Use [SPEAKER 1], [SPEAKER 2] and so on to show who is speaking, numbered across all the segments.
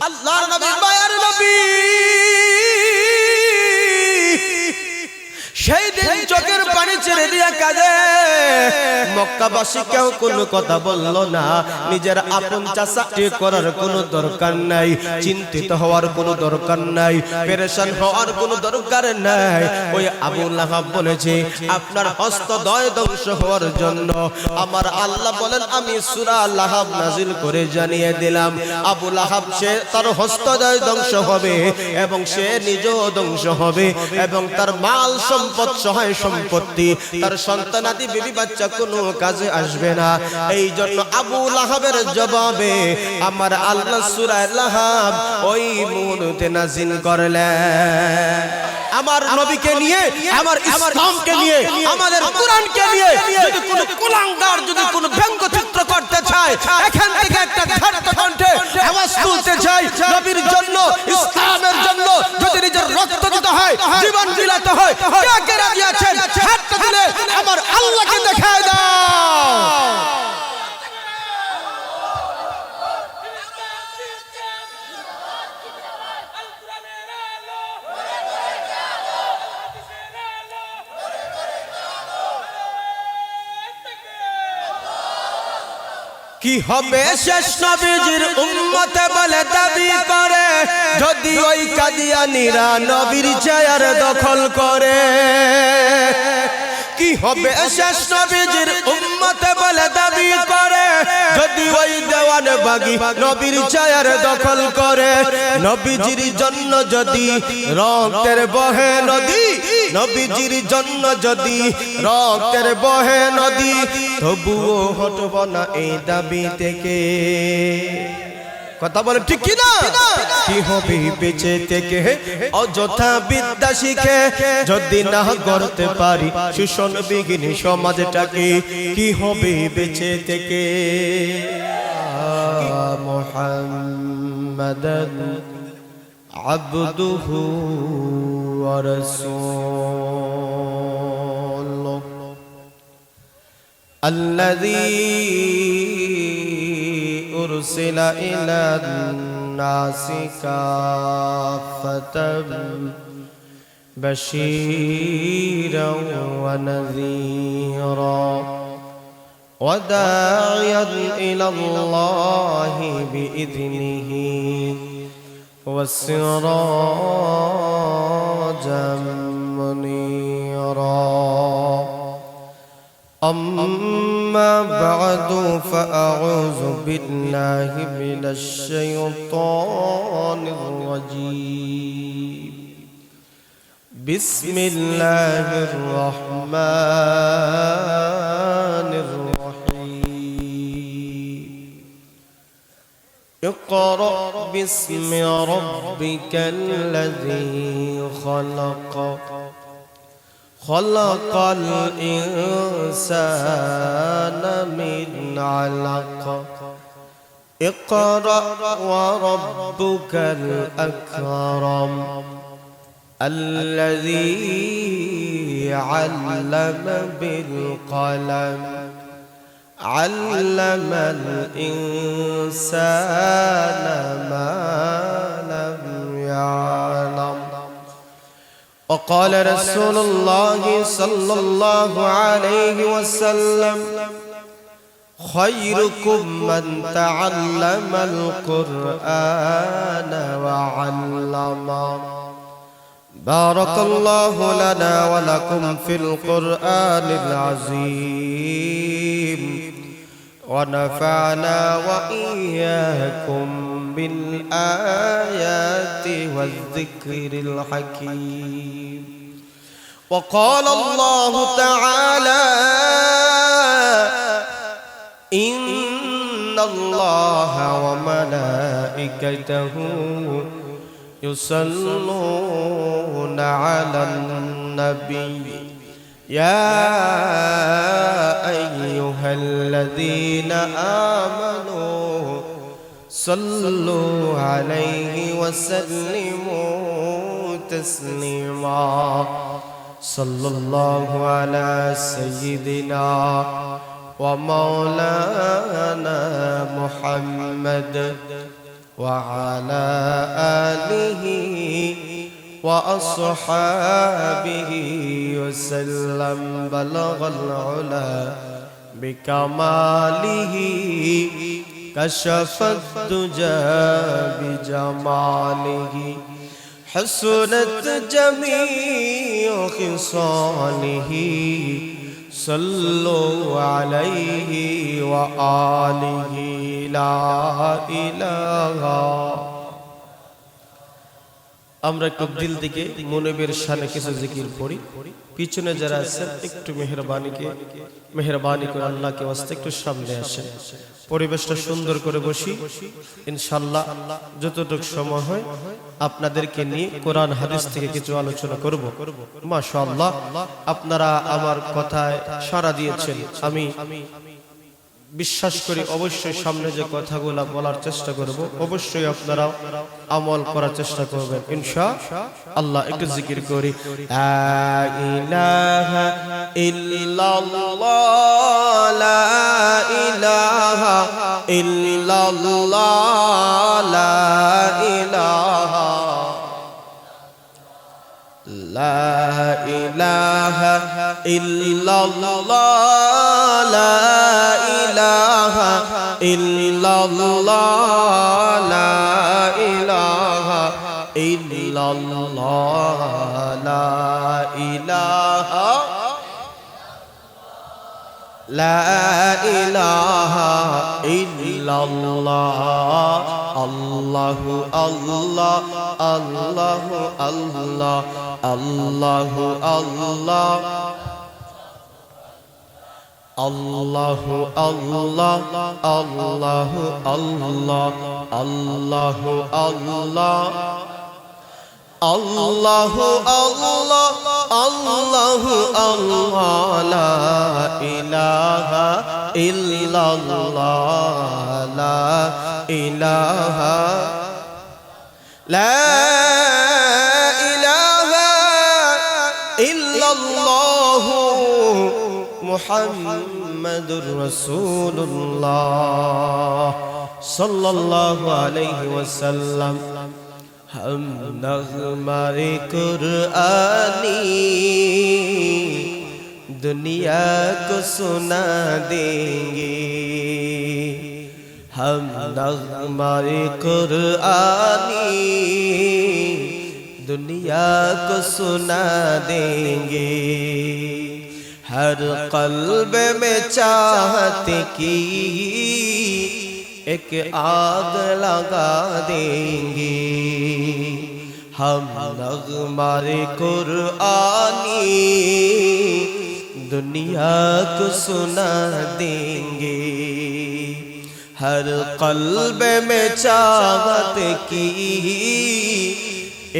[SPEAKER 1] আল্লাহর নবী মায়ার নবী সেই দিন চোখের পানি ছেড়ে দিয়ে কাঁদে। মক্কাবাসী কেউ কোনো কথা বলল না। নিজের আপন চাচা ঠিক করার কোনো দরকার নাই, চিন্তিত হওয়ার কোনো দরকার নাই, পেরেশান হওয়ার কোনো দরকার নাই। ওই আবু লাহাব বলেছে আপনার হস্তদ্বয় ধ্বংস হওয়ার জন্য আমার আল্লাহ বলেন আমি সূরা লাহাব নাজিল করে জানিয়ে দিলাম আবু লাহাব সে তার হস্তদ্বয় ধ্বংস হবে এবং সে নিজেও ধ্বংস হবে এবং তার মাল সম্পদ সহায় সম্পত্তি তার সন্তানাদি বিবি বাচ্চা কোনো কাজে আসবে না। এই জন্য আবু লাহাবের জবাবে আমার আল্লাহ সূরা লাহাব ওই মুহূর্তে নাজিল করলেন। আমার নবীকে নিয়ে, আমার ইসলামকে নিয়ে, আমাদের কোরআনকে নিয়ে যদি কোনো কুলাঙ্গার যদি কোনো ব্যঙ্গচিত্র করতে চায়, এখান থেকে একটা ধারত কণ্ঠে আওয়াজ তুলতে চাই নবীর জন্য, ইসলামের জন্য যদি নিজের রক্ত দিতে হয়, জীবন বিলাতে হয়, কে কে রাজি আছেন হাতটা তুলে আমার আল্লাহকে দেখায় দাও। কি হবে শেষ নবীজির উম্মতে বলে দাবি করে যদি ওই কাদিয়ানীরা নবীর চেয়ার দখল করে। কি হবে শেষ নবীজির উম্মতে বলে দাবি করে যদি ওই দেওয়ানবাগী নবীর চেয়ার দখল করে। নবীজির জন্য যদি রক্তের বহে নদী, নবীজির জন্য যদি রক্তের বহে নদী, তবুও হটব না এই দাবি থেকে। কথা বলে ঠিক কি না? কি হবে বেঁচে থেকে অযথা বিদ্যা শিখে যদি না করতে পারি শোষণ বিহীন সমাজটাকে? কি হবে বেঁচে থেকে? মুহাম্মাদান আবদুহু ওয়া রাসূলুহু আল্লাযী أرسل إلى الناس كافة بشيرا ونذيرا وداعيا إلى الله بإذنه وسراجا منيرا. أما بعد فأعوذ بالله من الشيطان الرجيم. بسم الله الرحمن الرحيم. اقرأ باسم ربك الذي خلق خلق الإنسان من علق اقرأ وربك الأكرم الذي علم بالقلم علم الإنسان ما لم يعلم. وقال رسول الله صلى الله عليه وسلم خيركم من تعلم القرآن وعلمه. بارك الله لنا ولكم في القرآن العظيم ونفعنا وإياكم بالآيات والذكر الحكيم. وقال الله تعالى إن الله وملائكته يصلون على النبي يا أيها الذين آمنوا صلوا عليه وسلموا تسليما. صلى الله على سيدنا ومولانا محمد وعلى آله وأصحابه وسلم بلغ العلا بكماله كشف الدجى بجماله حسنت جميع خصاله صلوا عليه وآله لا إله আমরা একটু দিল থেকে মনিবের শানে কিছু জিকির পড়ি পিছনে যারা আছেন একটু মেহেরবানি করে আল্লাহকে ওয়াস্তে একটু সামনে আসেন পরিবেশটা সুন্দর করে বসি ইনশাআল্লাহ যতটুকু সময় হয় আপনাদেরকে নিয়ে কোরআন হাদিস থেকে কিছু আলোচনা করব মাশাআল্লাহ আপনারা আমার কথায় সাড়া দিয়েছেন আমি বিশ্বাস করি অবশ্যই সামনে যে কথাগুলো বলার চেষ্টা করব অবশ্যই আপনারা আমল করার চেষ্টা করবেন ইনশাআল্লাহ একটু জিকির করি লা ইলাহা ইল্লাল্লাহ লা ইলাহা ইল্লাল্লাহ লা ইলাহা লা ইলাহা ইল্লাল্লাহ লা ইলাহা ইল্লাল্লাহ লা ইলাহা ইল্লাল্লাহ লা ইলাহা লা ইলাহা ইল্লাল্লাহ আল্লাহু আল্লাহ আল্লাহু আল্লাহ আল্লাহু আল্লাহ আল্লাহু আল্লাহ আল্লাহু আল্লাহ আল্লাহু আল্লাহ আল্লাহু আল্লাহ আল্লাহু আল্লাহ লা ইলাহা ইল্লাল্লাহ লা ইলাহা লা ইলাহা ইল্লাল্লাহ মুহাম্মাদুর রাসূলুল্লাহ সাল্লাল্লাহু আলাইহি ওয়াসাল্লাম हम नग़्माए कुरआनी दुनिया को सुना देंगे हम नग़्माए कुरआनी दुनिया को सुना देंगे हर क़ल्ब में चाहत की एक आग लगा देंगे हम नग़्माए कुरआनी दुनिया को सुना देंगे हर क़ल्ब में चाहत की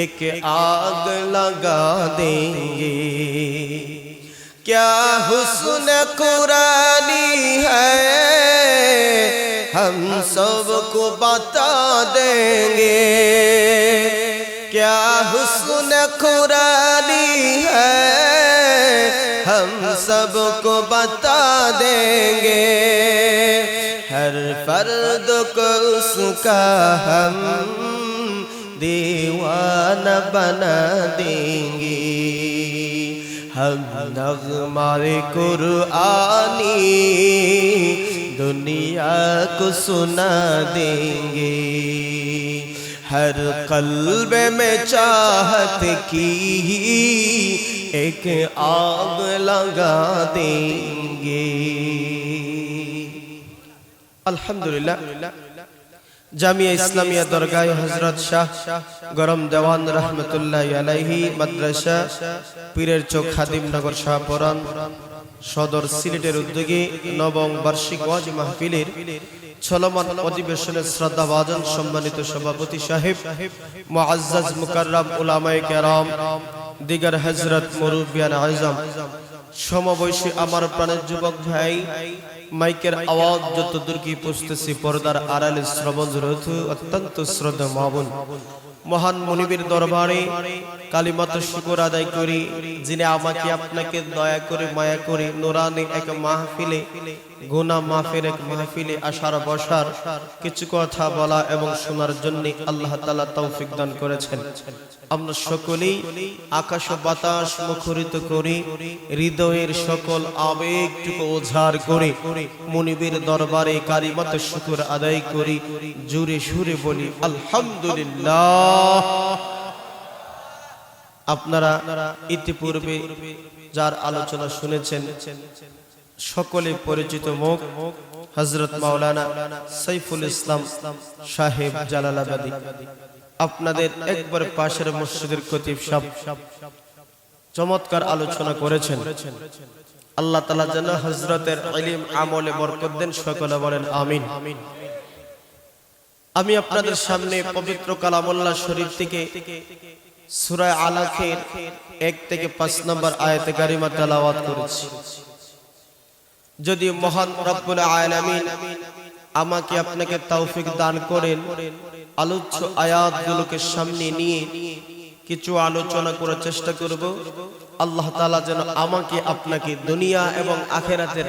[SPEAKER 1] एक आग लगा देंगे क्या हुस्न कुरानी है हम सबको बता देंगे क्या हुस्न कुरानी है हम सबको बता देंगे हर फर्द को उसका हम दीवाना बना देंगे हम नग़्माए कुरआनी दुनिया को सुना देंगे हर क़ल्ब में चाहत की एक आग लगा देंगे अल्हम्दुलिल्लाह জামিয়া ইসলামিয়া দরগাহ হযরত শাহ গরম দেওয়ান রাহমাতুল্লাহি আলাইহি মাদ্রাসা পীরের চোখ খাদিমনগর শাহপুরান সদর সিলেটের উদ্যোগে নবম বার্ষিক ওয়াজ মাহফিলের চলমান অধিবেশনের শ্রদ্ধাভাজন সম্মানিত সভাপতি সাহেব মুআজ্জাজ মুকাররম উলামায়ে কেরাম দিগার হযরত মুরব্বিয়ান আযম সমবয়সী আমার প্রাণের যুবক ভাই মাইকের আওয়াজ যত দূর কি পৌঁছতেছে পর্দার আড়ালে শ্রবণরত অত্যন্ত শ্রদ্ধা মাবুন মহান মুনিবের দরবারে কালিমাত শুকর আদায় করি যিনি আমাকে আপনাকে দয়া করে মায়া করে নূরানি এক মাহফিলে গুনাহ মাফের এক মাহফিলে আসার বসার কিছু কথা বলা এবং শোনার জন্য আল্লাহ তাআলা তৌফিক দান করেছেন। আমরা সকলেই আকাশ ও বাতাস মুখরিত করি, হৃদয়ের সকল আবেগটুকু ওঝার করে মুনিবের দরবারে কালিমাতে শুকর আদায় করি, জোরে সুরে বলি আলহামদুলিল্লাহ। আপনারা ইতিপূর্বে যার আলোচনা শুনেছেন সকলে পরিচিত মুখ হযরত মাওলানা সাইফুল ইসলাম সাহেব জালালাবাদী। আপনাদের একবার পাশের মসজিদের খতিব সাহেব চমৎকার আলোচনা করেছেন। আল্লাহ তাআলা যেন হযরতের ইলম আমলে বরকত দেন, সকলে বলেন আমিন। আমি আপনাদের সামনে পবিত্র কালামুল্লাহ শরীফ থেকে সূরা আলাকের 1 থেকে 5 নম্বর আয়াতে কারিমা তেলাওয়াত করেছি। যদি মহান রব্বুল আলামিন আমাকে আপনাকে তৌফিক দান করেন, আলোচ্য আয়াতগুলোকে সামনে নিয়ে কিছু আলোচনা করার চেষ্টা করব। আল্লাহ তাআলা যেন আমাকে আপনাকে দুনিয়া এবং আখিরাতের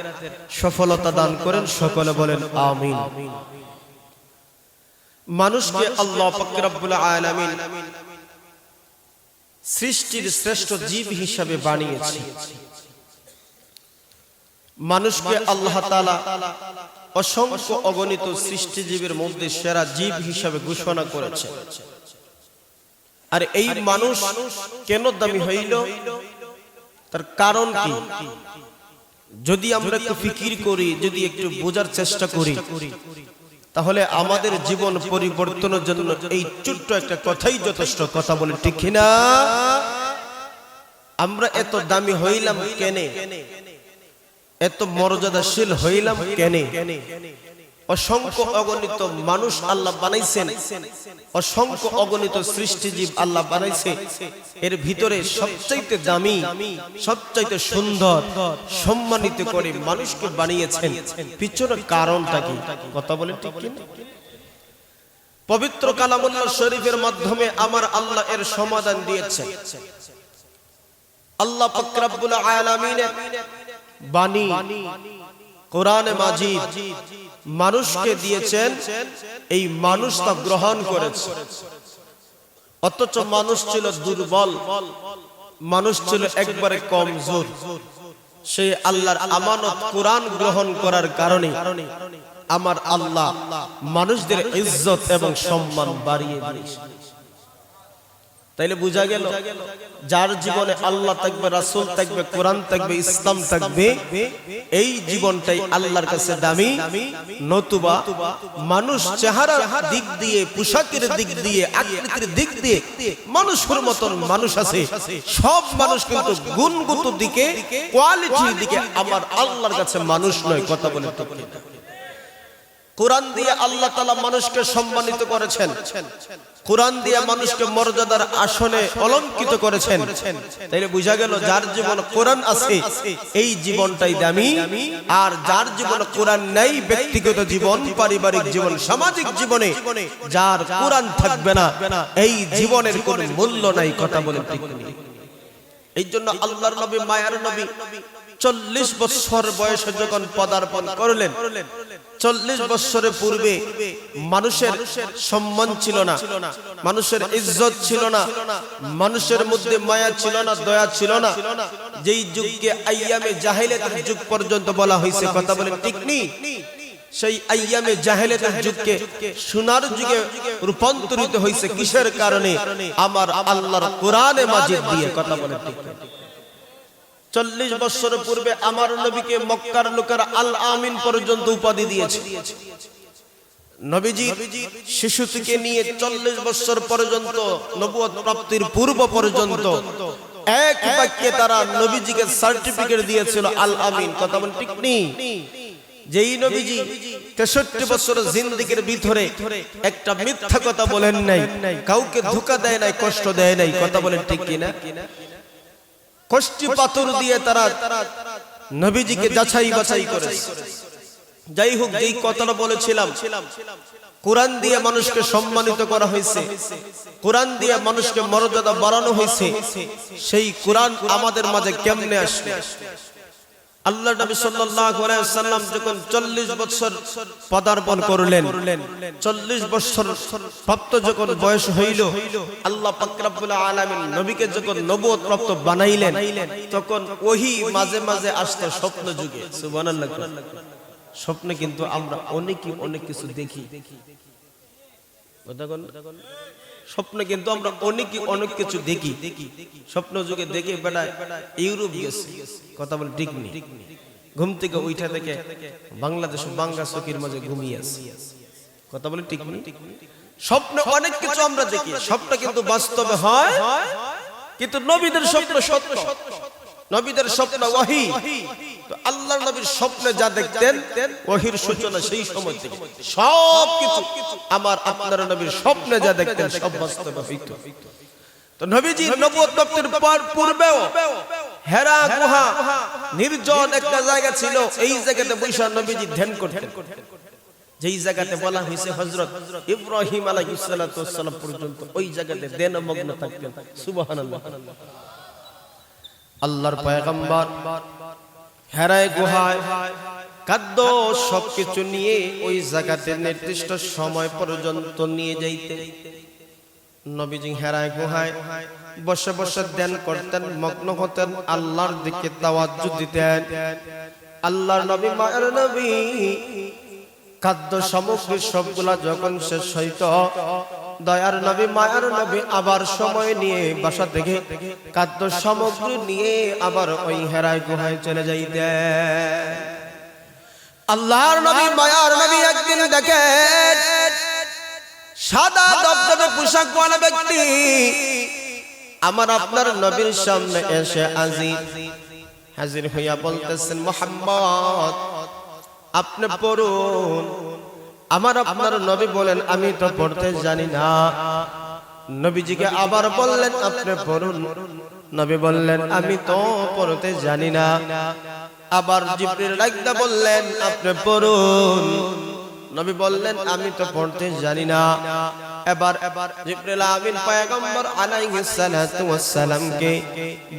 [SPEAKER 1] সফলতা দান করেন, সকলে বলেন আমিন। মানুষকে আল্লাহ পাক রব্বুল আলামিন সৃষ্টির শ্রেষ্ঠ জীব হিসাবে বানিয়েছে। মানুষকে আল্লাহ তাআলা অসংখ্য অগণিত সৃষ্টিজীবের মধ্যে সেরা জীব হিসাবে ঘোষণা করেছে। আর এই মানুষ কেন দামি হইল, তার কারণ কি? যদি আমরা একটু ফিকির করি, যদি একটু বোঝার চেষ্টা করি, তাহলে আমাদের জীবন পরিবর্তনের জন্য এই ছোট্ট একটা কথাই যথেষ্ট। কথা বলে ঠিক কিনা? আমরা এত দামি হইলাম কেনে? এত মর্যাদাশীল হইলাম কেনে? অসংখ্য অগণিত মানুষ আল্লাহ বানাইছেন, অসংখ্য অগণিত সৃষ্টিজীব আল্লাহ বানাইছে। এর ভিতরে সবচাইতে দামি, সবচাইতে সুন্দর, সম্মানিত করে মানুষকে বানিয়েছেন। পিছনে কারণটা কি? কথা বলেন ঠিক কি? পবিত্র কালামুল্লাহ শরীফের মাধ্যমে আমার আল্লাহ এর সমাধান দিয়েছেন। আল্লাহ পাক রব্বুল আলামিনের বাণী কোরআনে মাজিদ মানুষকে দিয়েছেন, এই মানুষ তা গ্রহণ করেছে। অথচ মানুষ ছিল দুর্বল, মানুষ ছিল একবারে কমজোর। সেই আল্লাহর আমানত কোরআন গ্রহণ করার কারণে আমার আল্লাহ মানুষদের ইজ্জত এবং সম্মান বাড়িয়ে দিয়েছে। তাইলে বোঝা গেল, যার জীবনে আল্লাহ থাকবে, রাসূল থাকবে, কোরআন থাকবে, ইসলাম থাকবে, এই জীবনটাই আল্লাহর কাছে দামি। নতুবা মানুষ চেহারার দিক দিয়ে, পোশাকের দিক দিয়ে, আকৃতির দিক দিয়ে মানুষের মতন মানুষ আছে, সব মানুষ কিন্তু গুণগত দিকে, কোয়ালিটির দিকে আমার আল্লাহর কাছে মানুষ নয়। কথা বলে তো কোরআন দিয়ে আল্লাহ তাআলা মানুষকে সম্মানিত করেছেন, কোরআন দিয়ে মানুষকে মর্যাদার আসনে অলংকিত করেছেন। তাইলে বোঝা গেল, যার জীবন কোরআন আছে এই জীবনটাই দামি, আর যার জীবন কোরআন নাই, ব্যক্তিগত জীবন, পারিবারিক জীবন, সামাজিক জীবনে যার কোরআন থাকবে না, এই জীবনের কোনো মূল্য নাই। কথা বলে ঠিক নেই। এই জন্য আল্লাহর নবী, মায়ার নবী 40 বছর বয়সে যখন পদার্পণ করলেন, 40 বছরের পূর্বে মানুষের সম্মান ছিল না, মানুষের ইজ্জত ছিল না, মানুষের মধ্যে মায়া ছিল না, দয়া ছিল না। যেই যুগকে আইয়ামে জাহেলিয়াতের যুগ পর্যন্ত বলা হয়েছে। কথা বলেন ঠিক নেই? সেই আইয়ামে জাহেলিয়াতের যুগকে সোনার যুগে রূপান্তরিত হয়েছে কিসের কারণে? আমার আল্লাহর কোরআনে মাজিদ দিয়ে। কথা বলেন ঠিক নেই? 40 বছর পূর্বে আমার নবীকে মক্কার লোকেরা আল আমিন পর্যন্ত উপাধি দিয়েছে। নবীজি শিশু থেকে নিয়ে 40 বছর পর্যন্ত, নবুয়ত প্রাপ্তির পূর্ব পর্যন্ত এক বাক্যে তারা নবীজিকে সার্টিফিকেট দিয়েছিল আল আমিন। কথা বলেন ঠিক নেই? যেই নবীজি 63 বছর জিন্দেগির ভিতরে একটা মিথ্যা কথা বলেন নাই, কাউকে ধোঁকা দেয় নাই, কষ্ট দেয় নাই। কথা বলেন ঠিক কিনা? কষ্টি পাথর দিয়ে তারা নবীজিকে যাচাই বাছাই করেছে। যাই হোক, যেই কথাটা বলেছিলাম, কোরআন দিয়ে মানুষকে সম্মানিত করা হয়েছে, কোরআন দিয়ে মানুষকে মর্যাদা বাড়ানো হয়েছে। সেই কোরআন আমাদের মাঝে কেমনে আসবে? আল্লাহ নবী সাল্লাল্লাহু আলাইহি ওয়াসাল্লাম যখন 40 বছর পদার্পণ করলেন, 40 বছর প্রাপ্ত যখন বয়স হইল, আল্লাহ পাক রব্বুল আলামিন নবীকে যখন নবুয়ত প্রাপ্ত বানাইলেন, তখন ওহী মাঝে মাঝে আসতো স্বপ্ন যুগে। সুবহানাল্লাহ। স্বপ্নে কিন্তু আমরা অনেক কিছু দেখি। স্বপ্নে কিন্তু আমরা অনেক কিছু দেখি। স্বপ্ন যুগে দেখে বেটা ইউরোপ গেছে, কথা বলে ঠিক নেই। ঘুম থেকে উঠা থেকে বাংলাদেশ বাঙ্গা চকির মাঝে ঘুমিয়ে আছে, কথা বলে ঠিক নেই। স্বপ্নে অনেক কিছু আমরা দেখি, স্বপ্ন কিন্তু বাস্তবে হয়, কিন্তু নবীদের স্বপ্ন সত্য, নবীদের স্বপ্ন ওহী। তো আল্লাহর নবীর স্বপ্নে যা দেখতেন, ওহীর সূচনা সেই সময় থেকে সবকিছু আমার আপনার নবীর স্বপ্নে যা দেখতেন সব বাস্তবে হইতো। তো নবীজি নবুয়ত প্রাপ্তির পূর্বেও হেরা গুহা নির্জন একটা জায়গা ছিল, এই জায়গাতে বসে নবীজি ধ্যান করতেন, যেই জায়গাতে বলা হয়েছে হযরত ইব্রাহিম আলাইহিস সালাতু ওয়াস সালাম পর্যন্ত ওই জায়গাতে ধ্যানমগ্ন থাকতেন। সুবহানাল্লাহ। আল্লাহর পয়গম্বর হেরা গুহায় খাদ্য সবকিছু নিয়ে ওই জায়গাতে নির্দিষ্ট সময় পর্যন্ত নিয়ে যাইতেন। নবীজি হেরা গুহায় বসে বসে ধ্যান করতেন, মগ্ন হতেন, আল্লাহর দিকে তাওয়াজ্জুহ দিতেন। আল্লাহর নবী মায়ের নবী খাদ্য সামগ্রী সবগুলা যখন শেষ হইত, দয়ার নবী মায়ার নবী আবার সময় নিয়ে বাসা থেকে খাদ্য সামগ্রী নিয়ে আবার ওই হেরা গুহায় চলে যাইতেন। আল্লাহর নবী মায়ার নবী একদিন দেখেন সাদা দবদবে পোশাক পরা ব্যক্তি আমার আপনার নবীর সামনে এসে হাজির হইয়া বলতেছেন, মুহাম্মদ আপনি পড়ুন। আমার আপনার নবী বলেন, আমি তো পড়তে জানি না। নবীজিকে আবার বললেন, আপনি পড়ুন। নবী বললেন, আমি তো পড়তে জানি না। আবার জিবরিল ডাকতে বললেন, আপনি পড়ুন। নবী বললেন, আমি তো পড়তে জানি না। এবার জিবরিল আমিন পয়গম্বর আলাইহিস সালাতু ওয়াস সালামকে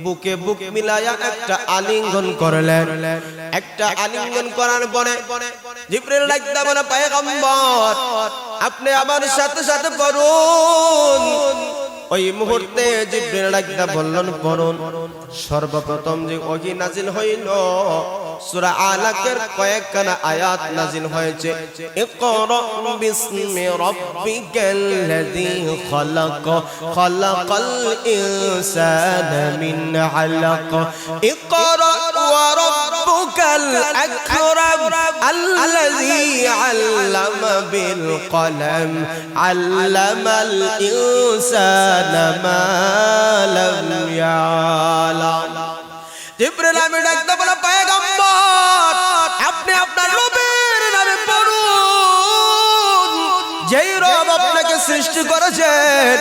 [SPEAKER 1] বুকে বুক মিলায়া একটা আলিঙ্গন করলেন। একটা আলিঙ্গন করার পরে জিবরিল ডাকতে বলে, পয়গম্বর আপনি আমার সাথে সাথে পড়ুন। ওই মুহূর্তে জিবরিল ডাকতে বললেন, পড়ুন। সর্বপ্রথম যে ওহী নাজিল হইল সূরা আলাকের কয়েকখানা আয়াত নাজিল হয়েছে। ইকরা বিসমি রাব্বিকাল্লাযী খালাক, খালাকাল ইনসানা মিন আলাক, ইকরা ওয়া রাব্বুকাল আকরাম আল্লাযী আল্লামা বিল কলম, আল্লামাল ইনসানা মা লাম ইয়ালাম। জিবরিল আমিন ডাকতে বলে, পয়গম্বর আপনি আপনার রবের নামে পড়ুন। যেই রব আপনাকে সৃষ্টি করেছেন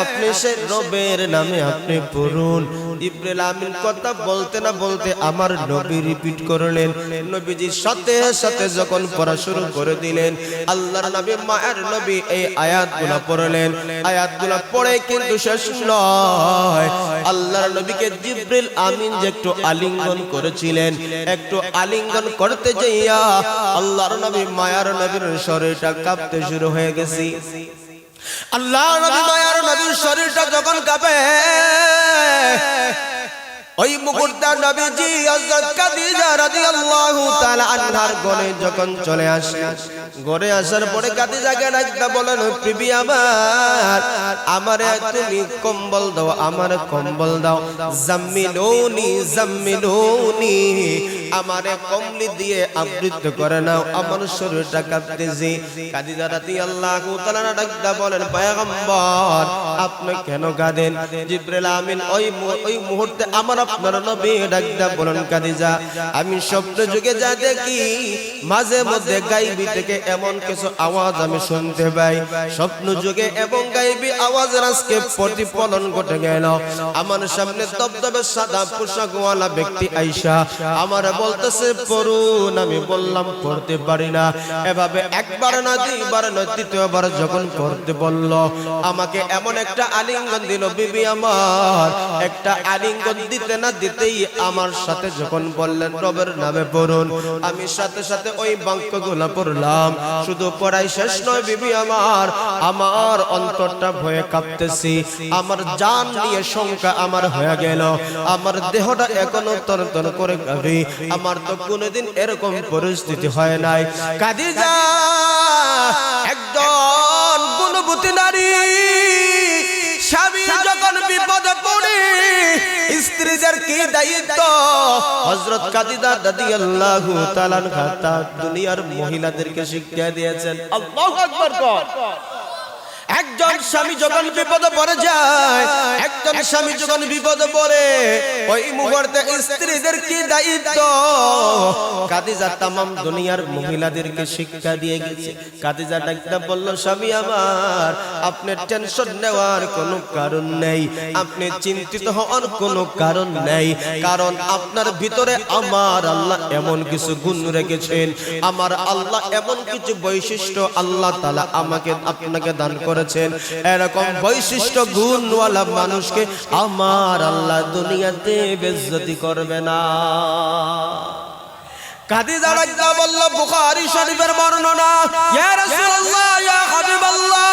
[SPEAKER 1] আপনি সেই রবের নামে আপনি পড়ুন। জিবরিল আমিন কথা বলতে না বলতে আমার নবী রিপিট করলেন। নবীজির সাথে সাথে যখন পড়া শুরু করে দিলেন, আল্লাহর নবী মায়ের নবী এই আয়াতগুলো পড়লেন। আয়াতগুলো পড়ে কিন্তু শেষ নয়, আল্লাহর নবীকে জিবরিল আমিন যে একটু আলিঙ্গন করেছিলেন, একটু আলিঙ্গন করতে যাইয়া আল্লাহর নবী মায়ার নবীর শরীরটা কাঁপতে শুরু হয়ে গেছে। আল্লাহর নবী মায়ার নবীর শরীরটা যখন কাঁপে, ওই মুহূর্তে নবীজি হযরত খাদিজা রাদিয়াল্লাহু তাআলা আনহার ঘরে যখন চলে আসে, ঘরে আসার পরে খাদিজাকে ডাকতে বলেন, বিবি আমার, আমারে তুমি কম্বল দাও, আমার কম্বল দাও। জাম্মিলুনি জাম্মিলুনি, আমারে কম্বল দিয়ে আবৃত করে নাও, আমার শরীরটা কাঁপতেছে। খাদিজা রাদিয়াল্লাহু তাআলা ডাকতে বলেন, পয়গম্বর আপনি কেন কাঁদেন? জিবরিল আমিন ওই মুহূর্তে আমার আপনার নবী ডাকতে বলেন, খাদিজা আমি স্বপ্ন যুগে যা দেখি, মাঝে মধ্যে গায়বী থেকে এমন কিছু আওয়াজ আমি শুনতে পাই। স্বপ্ন যুগে এবং গায়বী আওয়াজের আজকে প্রতিফলন ঘটে গেল। আমার সামনে দবদবে সাদা পোশাকওয়ালা ব্যক্তি আইসা আমার বলতেছে পড়ুন, আমি বললাম পড়তে পারি না। এভাবে একবার না দুইবার না তৃতীয়বার যখন পড়তে বলল, আমাকে এমন একটা আলিঙ্গন দিল বিবি আমার। একটা আলিঙ্গন দিতে না দিতেই আমার সাথে যখন বললেন রবের নামে পড়ুন, আমি সাথে সাথে ওই বাক্যগুলো পড়লাম। শুধু পড়াই শেষ নয় বিবি আমার, আমার অন্তরটা ভয়ে কাঁপতেছি, আমার জান নিয়ে শঙ্কা আমার হয়ে গেল, আমার দেহটা এখনো তরতর করে কাঁপে। আমার তো কোনোদিন এরকম পরিস্থিতি হয় নাই। খাদিজা একজন গুণবতী নারী, স্বামী যখন বিপদে পড়ে স্ত্রীদের কি দায়িত্ব হযরত খাদিজা রাদিয়াল্লাহু তাআলা আনহা দুনিয়ার মহিলাদেরকে শিক্ষা দিয়েছেন। আল্লাহু আকবার। একজন স্বামী যখন বিপদে পড়ে যায়, একজন স্বামী যখন বিপদে পড়ে ওই মুহূর্তে স্ত্রীদের কি দায়িত্ব খাদিজা तमाम দুনিয়ার মহিলাদেরকে শিক্ষা দিয়ে গেছে। খাদিজা ডাকতে বলল, স্বামী আমার, আপনি টেনশন নেওয়ার কোনো কারণ নেই, আপনি চিন্তিত হওয়ার কোনো কারণ নেই, কারণ আপনার ভিতরে আমার আল্লাহ এমন কিছু গুণ রেখেছেন, আমার আল্লাহ এমন কিছু বৈশিষ্ট্য আল্লাহ তাআলা আমাকে আপনাকে দান করেছেন। এরকম বৈশিষ্ট্য গুণওয়ালা মানুষকে আমার আল্লাহ দুনিয়াতে বেইজ্জতি করবে না। খাদিজা রাদিয়াল্লাহু বলল, বুখারী শরীফের বর্ণনা, ইয়া রাসূলুল্লাহ, ইয়া হাবিবাল্লাহ,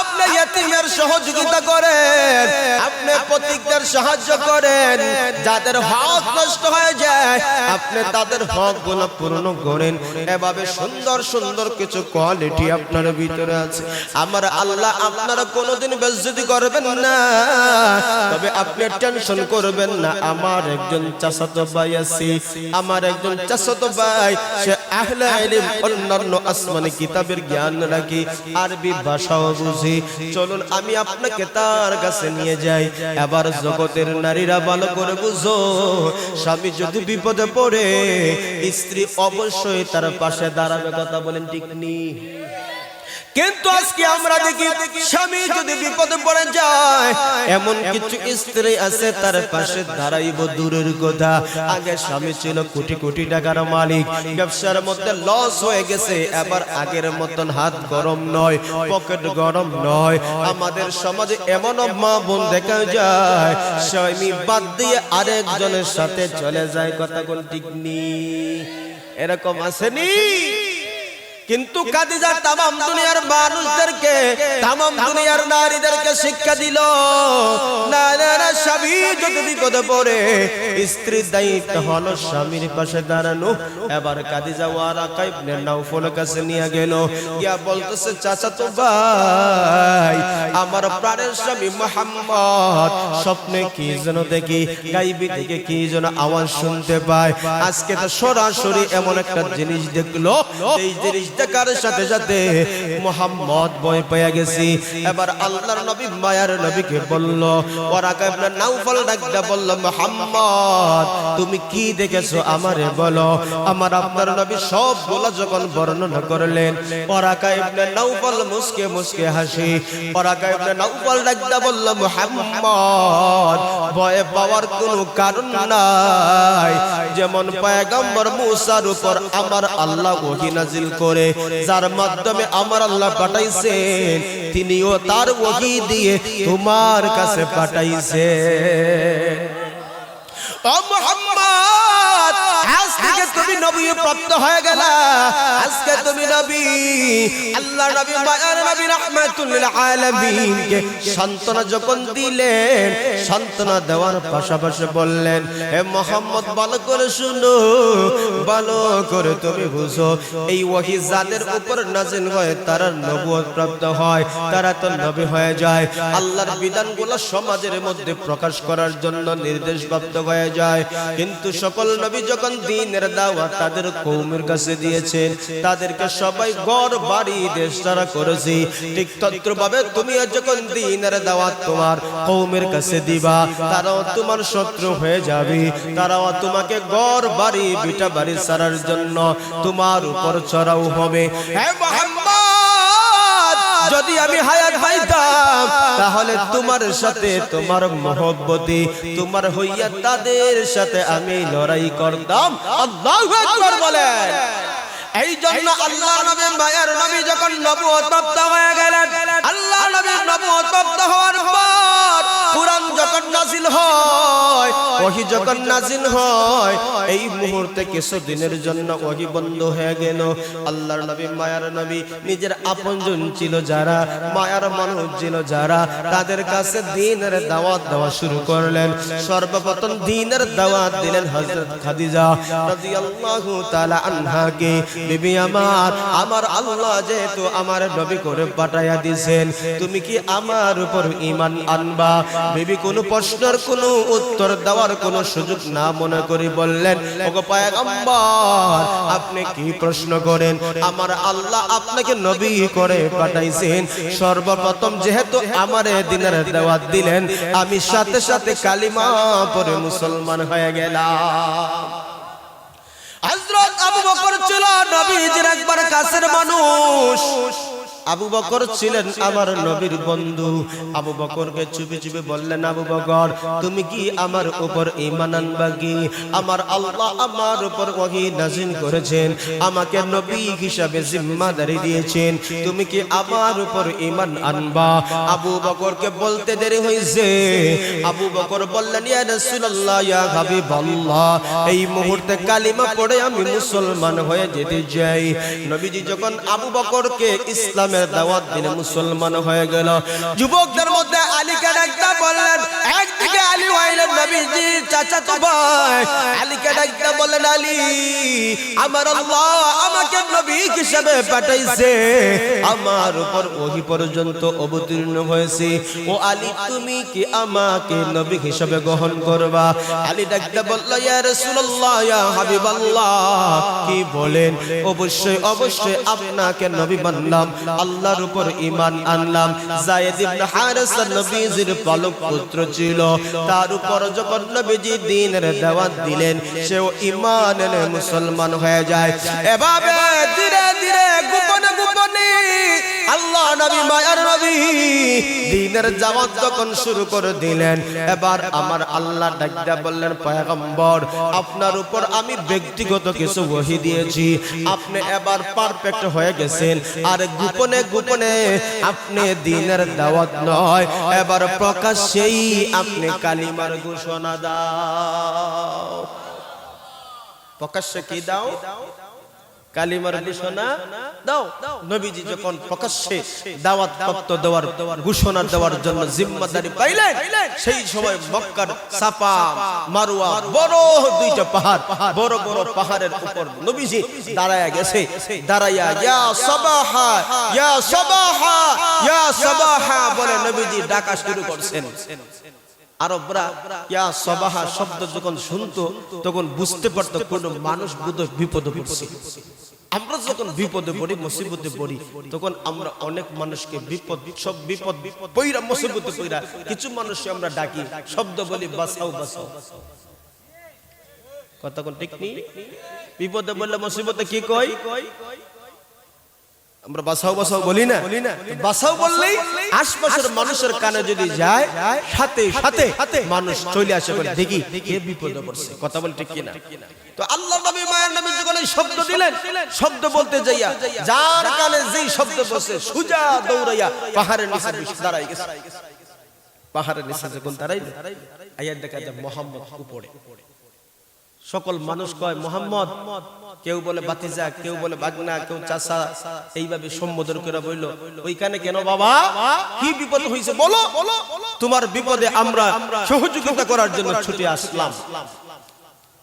[SPEAKER 1] আপনি ইতিমের সহযোগিতা করেন, আপনি পথিকদের সাহায্য করেন, যাদের হক নষ্ট হয়ে যায় আপনি তাদের হকগুলো পূর্ণ করেন। এভাবে সুন্দর সুন্দর কিছু কোয়ালিটি আপনার ভিতরে আছে। আমার আল্লাহ আপনারা কোনোদিন বেইজ্জতি করবেন না। তবে আপনি টেনশন করবেন না, আমার একজন চাচাতো ভাই আছে, আমার একজন চাচাতো ভাই, সে আহলে ইলম, অন্যান্য আসমানি কিতাবের জ্ঞান রাখি, আরবি ভাষাও বুঝি, চলুন আমি আপনাকে তার কাছে নিয়ে যাই। এবার জগতের নারীরা ভালো করে বুঝো, স্বামী যদি বিপদে পড়ে স্ত্রী অবশ্যই তার পাশে দাঁড়াবে। কথা বলেন ঠিক নি? কিন্তু আজকে আমরা দেখি স্বামী যদি বিপদে পড়ে যায় এমন কিছু স্ত্রী আছে তার পাশে দাঁড়াইব দূরের কথা। আগে স্বামী ছিল কোটি কোটি টাকার মালিক, ব্যবসার মধ্যে লস হয়ে গেছে, এবার আগের মতন হাত গরম নয়, পকেট গরম নয়। আমাদের সমাজে এমন মা বোন দেখা যায় স্বামী বাদ দিয়ে আরেকজনের সাথে চলে যায়। কথা কোন ঠিক নি? এরকম আসেনি? কিন্তু খাদিজা तमाम দুনিয়ার মানুষদেরকে, तमाम দুনিয়ার নারীদেরকে শিক্ষা দিল, না না না, স্বামী যদি বিপদে পড়ে স্ত্রীর দায়িত্ব হলো স্বামীর পাশে দাঁড়ানো। এবার খাদিজা ওয়ারাকা ইবনে নাওফলের কাছে নিয়ে গেল, ইয়া বলতেছে, চাচাতো ভাই, আমার প্রাণের স্বামী মুহাম্মদ স্বপ্নে কি যেন দেখি, গায়বী থেকে কি যেন আওয়াজ শুনতে পায়। আজকে তো সরাসরি এমন একটা জিনিস দেখলো, এই জিনিস দেখার সাথে সাথে মুহাম্মদ ভয় পেয়ে গেছি। এবার আল্লাহর নবী মায়ার নবীকে বলল, ওয়ারাকা ইবনে নাওফল ডাকতে বলল, মুহাম্মদ তুমি কি দেখেছো আমারে বলো। আমার আপনার নবী সবগুলো যখন বর্ণনা করলেন, ওয়ারাকা ইবনে নাওফল মুস্কে মুস্কে হাসি। ওয়ারাকা ইবনে নাওফল ডাকতে বলল, মুহাম্মদ ভয় পাওয়ার কোনো কারণ নাই। যেমন পয়গম্বর মুসার উপর আমার আল্লাহ ওহী নাজিল করে, যার মাধ্যমে আমার আল্লাহ পাঠাইছেন, তিনিও তার ওহী দিয়ে তোমার কাছে পাঠাইছেন। ও মুহাম্মদ, আজ থেকে তুমি নবী প্রাপ্ত হয়ে গেলা, আজকে তুমি নবী। আল্লাহর নবী মায়ার নবী রাহমাতুল লিল আলামিনকে সান্তনা যখন দিলেন, সান্তনা দেওয়ার পাশাপাশি বললেন, হে মুহাম্মদ ভালো করে শুনো, ভালো করে তুমি বুঝো, এই ওহী যাদের উপর নাজিল হয় তারা নবুয়ত প্রাপ্ত হয়, তারা তো নবী হয়ে যায়। আল্লাহর বিধানগুলো সমাজের মধ্যে প্রকাশ করার জন্য নির্দেশপ্রাপ্ত হয়ে যায়। কিন্তু সকল নবী যখন দ্বীনের দাওয়াত তাদের কওমের কাছে দিয়েছেন, তাদেরকে সবাই ঘর বাড়ি দেশ ছাড়া করেছে। ঠিক তদ্রূপভাবে তুমি যখন দ্বীনের দাওয়াত তোমার কওমের কাছে দিবা, তারাও তোমার শত্রু হয়ে যাবে, তারাও তোমাকে ঘর বাড়ি ভিটা বাড়ি ছাড়ার জন্য তোমার উপর চড়াও হবে। হে মুহাম্মদ, যদি আমি হায়াত পাইতাম তাহলে তোমার সাথে তোমার মহব্বতে তোমার হইয়া তাদের সাথে আমি লড়াই করতাম। আল্লাহু আকবার বলেন। এই জন্য আল্লাহ নবী মায়ের নবী যখন নবুয়ত প্রাপ্ত হয়ে গেলেন, আল্লাহ নবীর নবুয়ত প্রাপ্ত হওয়ার পর কুরআন যখন নাজিল হয়, ওহী যখন নাজিল হয়, এই মুহূর্তে কিছুদিনের জন্য ওহী বন্ধ হয়ে গেল। আল্লাহর নবী মায়ার নবী নিজের আপনজন ছিল যারা, মায়ার মানুষ ছিল যারা, তাদের কাছে দ্বীনের দাওয়াত দেওয়া শুরু করলেন। সর্বপ্রথম দ্বীনের দাওয়াত দিলেন হযরত খাদিজা রাদিয়াল্লাহু তাআলা আনহাকে। বিবি আমার আল্লাহ যেহেতু আমার নবী করে পাঠাইয়া দিয়েছেন, তুমি কি আমার উপর ঈমান আনবা? বিবি কোনো প্রশ্নের কোনো উত্তর দেওয়ার কোনো সুযোগ না মনে করে বললেন, ওগো পয়গম্বর, আপনি কি প্রশ্ন করেন? আমার আল্লাহ আপনাকে নবী করে পাঠাইছেন, সর্বপ্রথম যেহেতু আমার দ্বীনের দাওয়াত দিলেন, আমি সাথে সাথে কালিমা পড়ে মুসলমান হয়ে গেলাম। হযরত আবু বকর ছিল নবীজির একবার কাছের মানুষ। আবু বকর ছিলেন আমার নবীর বন্ধু। আবু বকরকে চুপি চুপি বললেন, আবু বকর, তুমি কি আমার উপর ঈমান আনবা কি? আমার আল্লাহ আমার উপর ওহী নাযিল করেছেন, আমাকে নবী হিসাবে জিম্মাদারি দিয়েছেন, তুমি কি আমার উপর ঈমান আনবা? আবু বকরকে বলতে দেরি হয়েছে। আবু বকর বললেন, ইয়া রাসূলুল্লাহ, ইয়া হাবিবাল্লাহ, এই মুহূর্তে কালিমা পড়ে আমি মুসলমান হয়ে যেতে চাই। নবীজি যখন আবু বকরকে ইসলাম দাওয়াত দিনে মুসলমান হয়ে গেল, যুবকদের মধ্যে আলীকে ডাকতে বললেন। একদিকে আলী হইলেন নবীজির চাচাতো ভাই। আলীকে ডাকতে বললেন, আলী, আমার আল্লাহ আমাকে নবী হিসেবে পাঠাইছে, আমার উপর ওহী পর্যন্ত অবতীর্ণ হয়েছে, ও আলী, তুমি কি আমাকে নবী হিসেবে গ্রহণ করবা? আলী ডাকতে বলল, ইয়া রাসূলুল্লাহ, ইয়া হাবিবাল্লাহ, কি বলেন? অবশ্যই অবশ্যই আপনাকে নবী মানলাম, আল্লাহর উপর ঈমান আনলাম। যায়েদ ইবনে হারেসা নবীজির পালক পুত্র ছিল, তার উপর যখন নবীজি দ্বীনের দাওয়াত দিলেন, সেও ঈমান এনে মুসলমান হয়ে যায়। এভাবে ধীরে ধীরে গোপনে গোপনে আল্লাহ নবী মায়ার নবী দ্বীনের দাওয়াত যখন শুরু করে দিলেন, এবার আমার আল্লাহ ডাকতে বললেন, পয়গম্বর, আপনার উপর আমি ব্যক্তিগত কিছু ওহী দিয়েছি, আপনি এবার পারফেক্ট হয়ে গেছেন, আর গোপনে গোপনে আপনি দ্বীনের দাওয়াত নয়, এবার প্রকাশ্যেই আপনি কালিমার ঘোষণা দাও। প্রকাশ্যে কি দাও? কালিমার ঘোষণা দাও। নবীজি যখন প্রকাশ্যে দাওয়াত প্রাপ্ত দেওয়ার ঘোষণা দেওয়ার জন্য জিম্মাদারি পাইলেন, সেই সময় মক্কার সাফা মারওয়া বড় দুইটা পাহাড়, বড় বড় পাহাড়ের উপর নবীজি দাঁড়ায়া গেছে। দাঁড়ায়া ইয়া সাবাহা, ইয়া সাবাহা, ইয়া সাবাহা বলে নবীজি ডাকা শুরু করছেন। আরবরা ইয়া সাবাহা শব্দ যখন শুনতো তখন বুঝতে পারতো কোন মানুষ বিপদে পড়ছে। আমরা যখন বিপদে পড়ি, মুসিবতে পড়ি, তখন আমরা অনেক মানুষকে বিপদ পইরা মুসিবতে পইরা কিছু মানুষকে আমরা ডাকি, শব্দ বলি, বাঁচাও বাঁচাও। কথা কোন ঠিক নেই? বিপদে বললে মুসিবতে কি কই? আমরা বাঁচাও বাঁচাও বলি না? বাঁচাও বললেই আশপাশের মানুষের কানে যদি যায়, সাথে সাথে মানুষ চলে আসে, বলে দেখি কে বিপদে পড়ছে। কথা বল ঠিক কিনা? তো আল্লাহ নবী মায়ের নবী যখন এই শব্দ দিলেন, শব্দ বলতে যাইয়া যার কানে যেই শব্দ বসে, সুজা দৌড়াইয়া পাহাড়ের নিচে দাঁড়াই গেছে। পাহাড়ের নিচে যখন দাঁড়াইলে আয়াত দেখা যায় মুহাম্মদ উপরে। সকল মানুষ কয় মুহাম্মদ, কেউ বলে বাতিজা, কেউ বলে বাগনা, কেউ চাচা, এইভাবে সম্বোধন করে বলল, ওইখানে কেন বাবা? কি বিপদ হয়েছে বলো? তোমার বিপদে আমরা সহযোগিতা করার জন্য ছুটে আসলাম।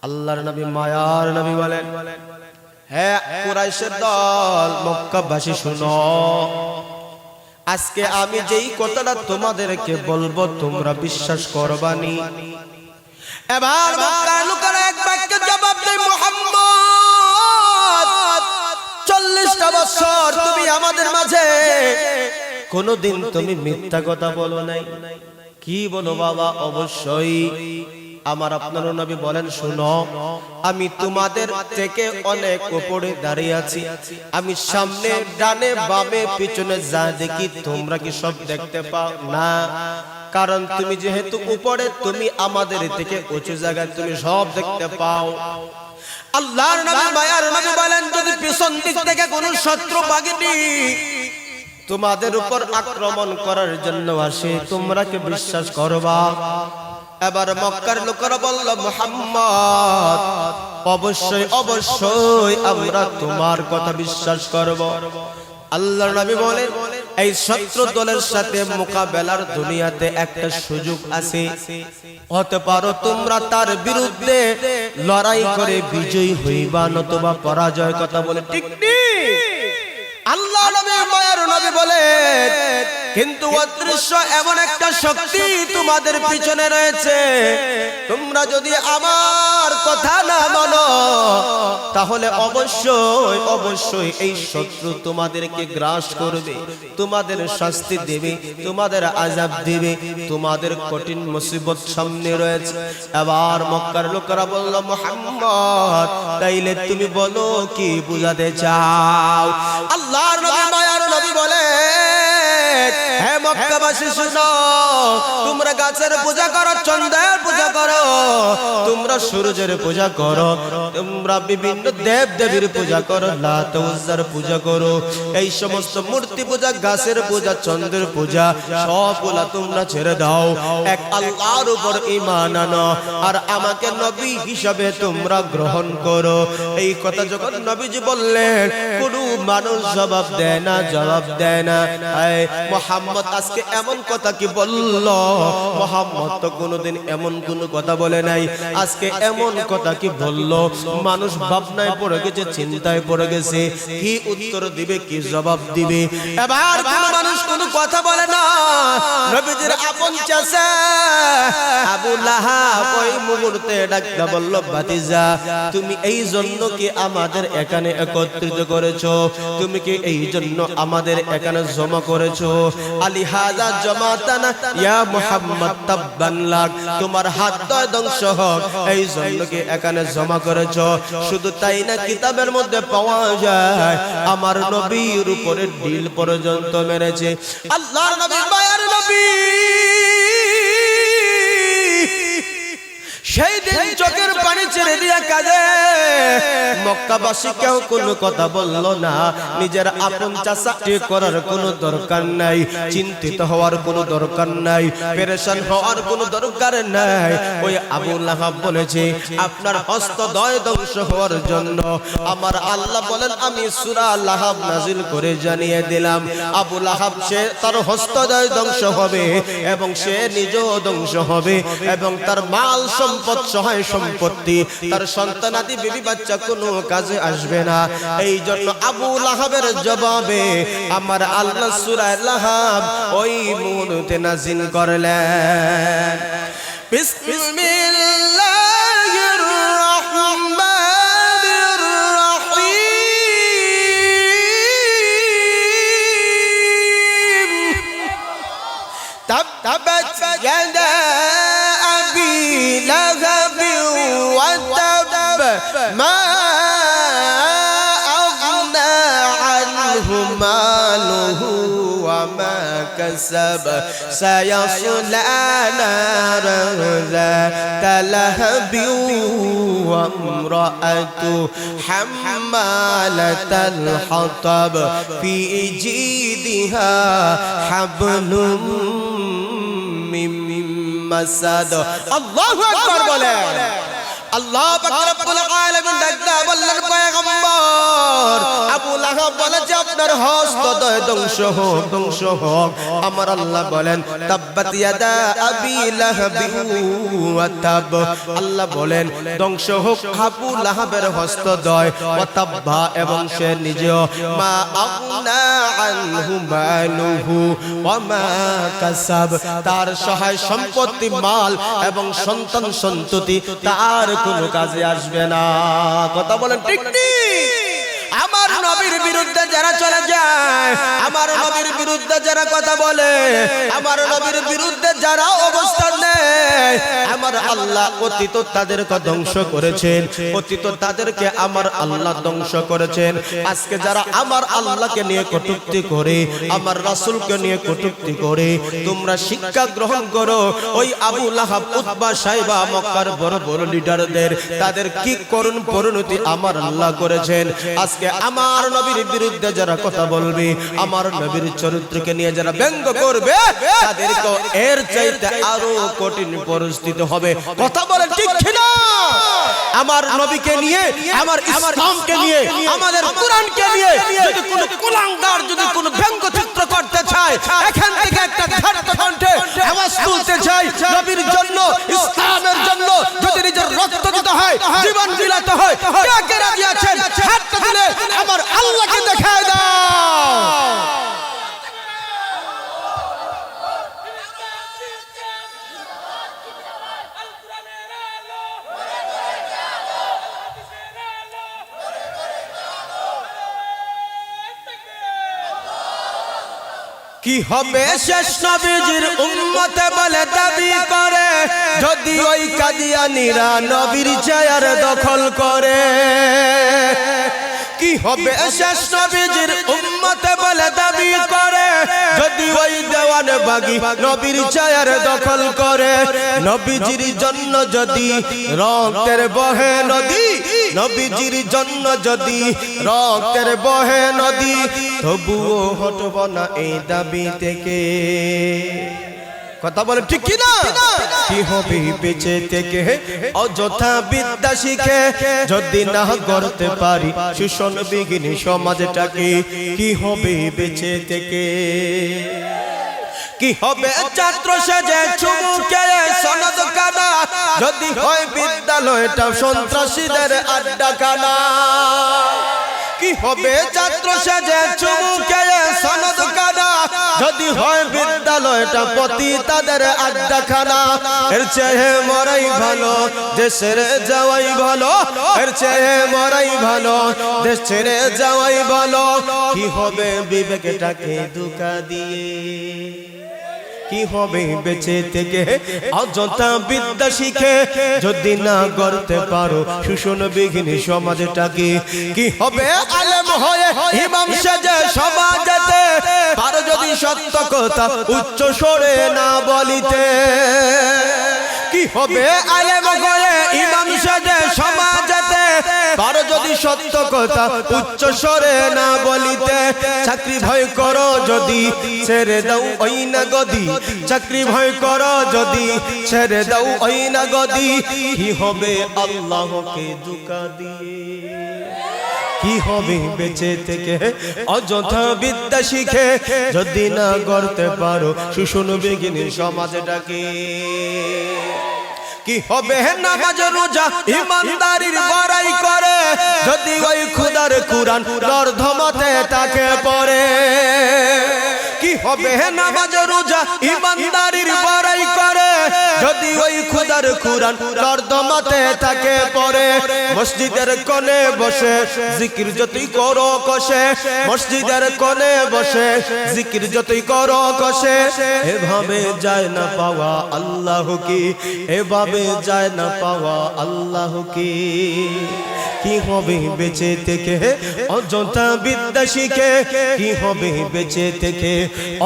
[SPEAKER 1] আল্লাহর নবী মায়ার নবী বলেন, হ্যাঁ কুরাইশের দল, মক্কাবাসী শুনো, আজকে আমি যেই কথাটা তোমাদেরকে বলবো তোমরা বিশ্বাস করবানি। এবার মক্কার লোকেরা এক বাক্যে জবাব দেয়, মুহাম্মদ 40টা বছর তুমি আমাদের মাঝে কোনদিন তুমি মিথ্যা কথা বলো নাই। কি বলো বাবা? অবশ্যই আমার আপনার নবী বলেন, শুনো, আমি তোমাদের থেকে অনেক উপরে দাঁড়িয়ে আছি, আমি সামনে ডানে বামে পিছনে যা দেখি তোমরা কি সব দেখতে পাও না? কারণ তুমি যেহেতু উপরে, তুমি আমাদের থেকে উঁচু জায়গায় তুমি সব দেখতে পাও। আল্লাহর নবী মায়ার নবী বলেন, যদি পিছন দিক থেকে কোন শত্রু বাহিনী তোমাদের উপর আক্রমণ করার জন্য আসে, তোমরা কি বিশ্বাস করবা? এবার মক্কার লোকেরা বলল, মুহাম্মদ, অবশ্যই অবশ্যই আমরা তোমার কথা বিশ্বাস করব। আল্লাহর নবী বলেন, এই শত্রু দলের সাথে মোকাবেলার দুনিয়াতে একটা সুযোগ আছে, হতে পারো তোমরা তার বিরুদ্ধে লড়াই করে বিজয়ী হইবা, নতুবা পরাজয়। কথা বলে ঠিক নেই? আল্লাহ নবী মায়ার নবী বলেন, কিন্তু অদৃশ্য এমন একটা শক্তি তোমাদের পিছনে রয়েছে, তোমরা যদি আমার কথা না মানো তাহলে অবশ্যই অবশ্যই এই শত্রু তোমাদেরকে গ্রাস করবে, তোমাদের শাস্তি দেবে, তোমাদের আযাব দেবে, তোমাদের কঠিন মুসিবত সামনে রয়েছে। এবার মক্কার লোকেরা বলল, মুহাম্মদ, তাইলে তুমি বলো কি বুঝাতে চাও? আল্লাহর নবী মায়ার নবী বলে, হে মক্কাবাসী শুনো, তোমরা গাছের পূজা করো, চন্দ্রের পূজা করো, তোমরা সূর্যের পূজা করো, তোমরা বিভিন্ন দেব দেবীর পূজা করো, লাত উজ্জার পূজা করো, এই সমস্ত মূর্তি পূজা, গাছের পূজা, চন্দ্রের পূজা সবগুলা তোমরা ছেড়ে দাও, এক আল্লাহর উপর ঈমান আনো, আর আমাকে নবী হিসাবে তোমরা গ্রহণ করো। এই কথা যখন নবীজি বললেন, কোনো মানুষ জবাব দেয় না, জবাব দেয় না। মুহাম্মদ আজকে এমন কথা কি বলল? মুহাম্মদ তো কোনোদিন এমন কোন কথা বলে নাই, আজকে এমন কথা কি বলল? মানুষ ভাবনায় পড়ে গেছে, চিন্তায় পড়ে গেছে, কি উত্তর দিবে, কি জবাব দিবে। এবার কোন মানুষ কোন কথা বলে না। নবীজির আপন চাচা আবু লাহাব ওই মুহূর্তে ডাকতে বলল, ভাতিজা, তুমি এই জন্য কি আমাদের এখানে একত্রিত করেছো? তুমি কি এই জন্য আমাদের এখানে জমা করেছো? আলী হাজা জামাতানা ইয়া মুহাম্মদ তাব্বান লাক, তোমার হাত দয় ধ্বংস হোক, এই জন্য কি এখানে জমা করেছো? শুধু তাই না, কিতাবের মধ্যে পাওয়া যায় আমার নবীর উপরে ঢিল পর্যন্ত মেরেছে। আল্লাহর নবী মায়ার নবী সেই দিন চোখের পানি ছেড়ে দিয়া কাঁদে। মক্কাবাসী কেউ কোনো কথা বলল না। নিজের আপন চাচা ঠিক করার কোনো দরকার নাই, চিন্তিত হওয়ার কোনো দরকার নাই, পেরেশান হওয়ার কোনো দরকার নাই। ওই আবু লাহাব বলেছে, আপনার হস্তদ্বয় ধ্বংস হওয়ার জন্য আমার আল্লাহ বলেন, আমি সূরা লাহাব নাজিল করে জানিয়ে দিলাম, আবু লাহাব সে তার হস্তদ্বয় ধ্বংস হবে এবং সে নিজেও ধ্বংস হবে এবং তার মাল সম্পদ, সহায় সম্পত্তি, তার সন্তানাদি, বিবি বাচ্চা কোনো কাজে আসবে না। এই জন্য আবু লাহাবের জবাবে আমার আল্লাহ সূরা লাহাব ওই মুহূর্তে নাযিল করলেন। বিসমিল্লাহির রাহমানির রাহিম। তাব্বাত ইয়াদা আবি লাহাব ওয়া তাব, মা আগনা আনহু মালুহু ওয়া মা কাসাব, সায়াসলা নারান যাতা লাহাবি ওয়া ইমরাআতু হাম্মালাতাল হাতাব, ফি জিদিহা হাবলুম মিন মাসাদ। আল্লাহু আকবার বলেন। আল্লাহ পাক রব্বুল আলামিন ডাকতে বললেন, পয়গম্বর, আবু লাহাব বলে যে আপনার হস্তদ্বয় ধ্বংস হোক, ধ্বংস হোক। আমার আল্লাহ বলেন, তাব্বাত ইয়াদা আবি লাহাবি ওয়া তাব, আল্লাহ বলেন ধ্বংস হোক আবু লাহাবের হস্তদ্বয়, ওয়া তাব্বা, এবং সে নিজেও, মা আগনা আনহু মালুহু ওয়া মা কাসাব, তার সহায় সম্পত্তি, মাল এবং সন্তান সন্ততি তার কোনো কাজে আসবে না। কথা বলেন ঠিক ঠিক? আমার নবীর বিরুদ্ধে যারা চলে যায়, আমার নবীর বিরুদ্ধে যারা কথা বলে, আমার নবীর বিরুদ্ধে যারা অবস্থান নেয়, আমার আমার আল্লাহ অতীত তাদেরকে ধ্বংস করেছেন, অতীত তাদেরকে আমার আল্লাহ ধ্বংস করেছেন। আজকে যারা আমার আল্লাহকে নিয়ে কটূক্তি করে, আমার রাসূলকে নিয়ে কটূক্তি করে, তোমরা শিক্ষা গ্রহণ করো। ওই আবু লাহাব, উতবা, সাইবা, মক্কার বড় বড় লিডারদের তাদের কি করুণ পরিণতি আমার আল্লাহ করেছেন। আজকে আমার নবীর বিরুদ্ধে যারা কথা বলবে, আমার নবীর চরিত্রকে নিয়ে যারা ব্যঙ্গ করবে, তাদেরকে এর চাইতে আরো কঠিন পরিস্থিতি হবে। কথা বলে ঠিক কিনা? আমার নবীকে নিয়ে, আমার ইসলামকে নিয়ে, আমাদের কোরআনকে নিয়ে যদি কোনো কুলাঙ্গার যদি কোনো ব্যঙ্গ চিত্র করতে চায়, এখান থেকে একটা ধারত কণ্ঠে আওয়াজ তুলতে চাই, নবীর জন্য, ইসলামের জন্য যদি নিজের রক্ত দিতে হয়, জীবন বিলাতে হয়, কে কে রাজি আছেন? হাতটা তুলে আমার আল্লাহকে দেখায় দাও। কি হবে শেষ নবীজির উম্মতে বলে দাবি করে, যদি ওই কাদিয়ানীরা নবীর চেয়ার দখল করে। কি হবে শেষ নবীজির উম্মতে বলে দাবি করে, যদি ওই দেওয়ানে বাগি নবীর চেয়ার দখল করে। নবীজির জন্য যদি রক্তের বহে নদী, নবীজির জন্য যদি রক্তের বহে নদী, তবুও হটব না এই দাবি থেকে। কথা বলে ঠিক কিনা? কি হবে বেঁচে থেকে অযথা বিদ্যা শিখে, যদি না করতে পারি শোষণ বিঘিনী সমাজটাকে? কি হবে বেঁচে থেকে? কি হবে ছাত্র সেজে চুমুকে সনদ কানা, যদি হয় বিদ্যালয়টা সন্ত্রাসীদের আড্ডাখানা? কি হবে ছাত্র সেজে চুমুকে সনদ কানা, যদি হয় বিদ্যালয়টা পতিতাদের আড্ডাখানা? এর চেয়ে মরাই ভালো, দেশ ছেড়ে যাওয়াই ভালো, এর চেয়ে মরাই ভালো, দেশ ছেড়ে যাওয়াই ভালো। কি হবে বিবেকটাকে ধোঁকা দিয়ে? কি হবে বেঁচে থেকে অযথা বিদ্যা শিখে, যদি না করতে পারো শোষণ বিঘিনী সমাজটাকে? কি হবে আলেম হয়ে ইমাম সেজে সমাজেতে, পারো যদি সত্য কথা উচ্চ স্বরে না বলিতে? কি হবে আলেম হয়ে ইমাম সেজে সমাজেতে, পারো যদি সত্য কথা উচ্চ স্বরে না বলিতে? চাকরি ভয় করো যদি ছেড়ে দাও ওই না গদি, চাকরি ভয় করো যদি ছেড়ে দাও ওই না গদি। কি হবে আল্লাহকে ধোঁকা দিয়ে? কি হবে বেঁচে থেকে অযথা বিদ্যা শিখে, যদি না করতে পারো শোষণ বিঘিনী সমাজটাকে? কি হবে নামাজ রোজা ইমানদারির বড়াই করে, যদি ওই খোদার কুরআন নর্ধমতে তাকে পড়ে? কি হবে নামাজ রোজা ইমানদারির বড়াই করে, যদি ওই খোদার কুরআন নর্ধমতে তাকে পড়ে? মসজিদের কোণে বসে জিকির যতই করো কষে, মসজিদের কোণে বসে জিকির যতই করো কষে, এভাবে যায় না পাওয়া আল্লাহ কি? এভাবে যায় না পাওয়া আল্লাহ কি? কি হবে বেঁচে থেকে অযথা বিদ্যা শিখে? কি হবে বেঁচে থেকে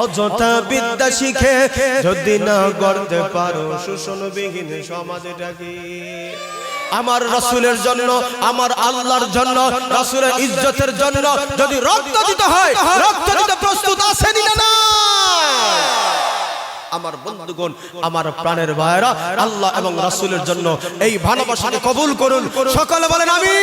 [SPEAKER 1] অযথা বিদ্যা শিখে, যদি না করতে পারো শোষণ বিহীন সমাজটাকে? আমার রাসূলের জন্য, আমার আল্লাহর জন্য, রাসূলের ইজ্জতের জন্য যদি রক্ত দিতে হয়, রক্ত দিতে প্রস্তুত আছেন না? আমার বন্ধুগণ, আমার প্রাণের ভাইরা, আল্লাহ এবং রাসূলের জন্য এই ভালোবাসাকে কবুল করুন। সকলে বলেন আমিন।